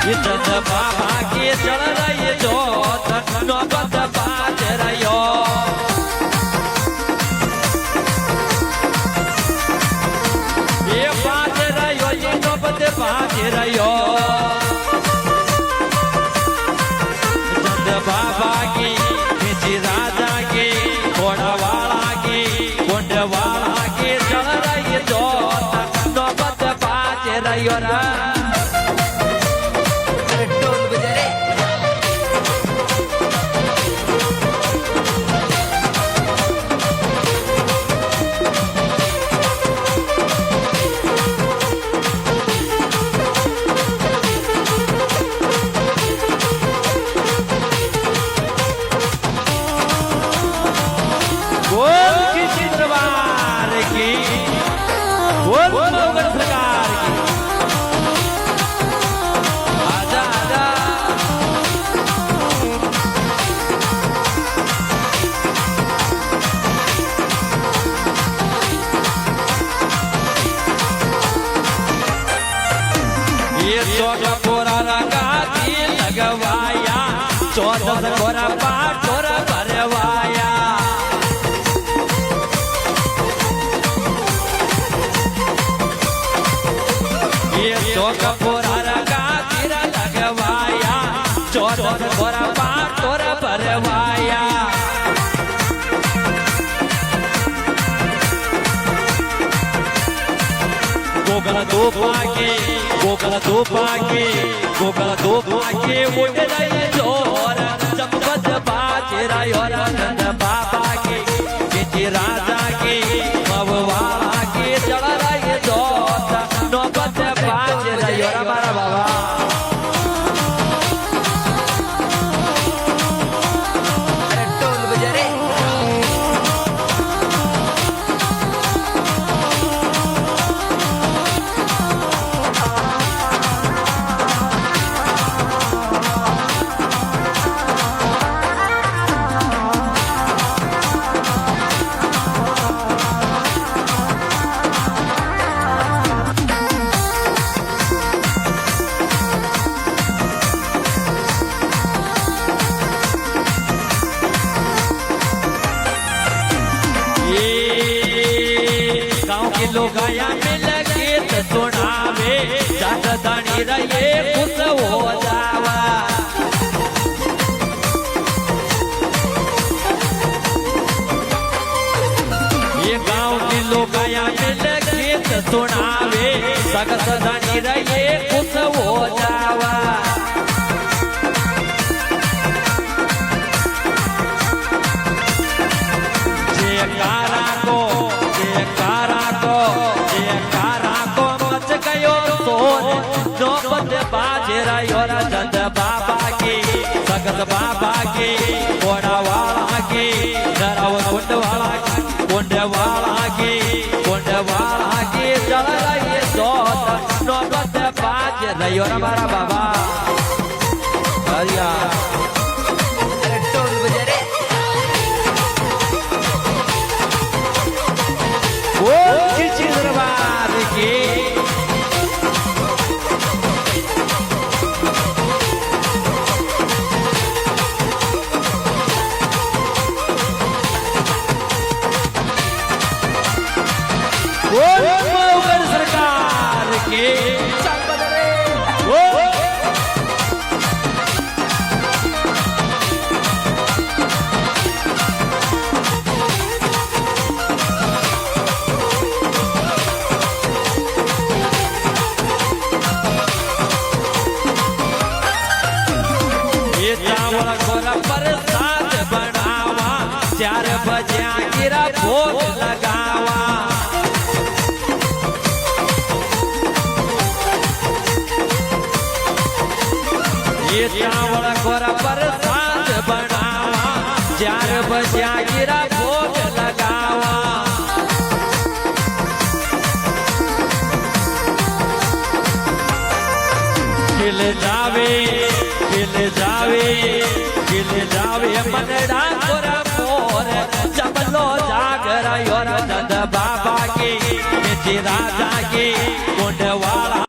चंद बाबा के चल रही जो नौबत बाज रहो ये बाज रहो ये नौबत बाज रहो चंद बाबा की किसी राजा की घोड़ा वाला की कुंड वाला की चल रही जो नौबत बाज रहो ना सरकार की आजा आजा ये 14 कोरा रंगा दिल लगवाया 14 कोरा पाटोर भरवाया कपूरा रंगा तीरा लगवाया 14 कोरा पाटोर भरवाया गोगल दो पाके उड़ रही जोर चंपत बाज रही और नंद बाबा के किसी राजा के मववाला के चढ़ रही जोर नौबत बाज रही और हमारा बाबा लोग आया मिल गीत सुनावे जात दानी रहे खुश हो जावा ये गांव के लोग आया मिल गीत सुनावे सगत दानी रहे खुश हो जावा नौबत बाज रही और चंद बाबा की सगत बाबा की घोड़ा वाला की डराव कुंड वाला की चल रही सोत नौबत बाज रही और हमारा बाबा हरिया वो किसी दरबार की सरकार के ये चावल गोरा प्रसाद बनावा 4 बजे गिरा भोग लगावा ये चावल गोरा प्रसाद बनावा 4 बजे गिरा भोग लगावा खिल जावे मनड़ा गोरा मोर चमलो जागर और नंद बाबा की राजा की कुंड वाला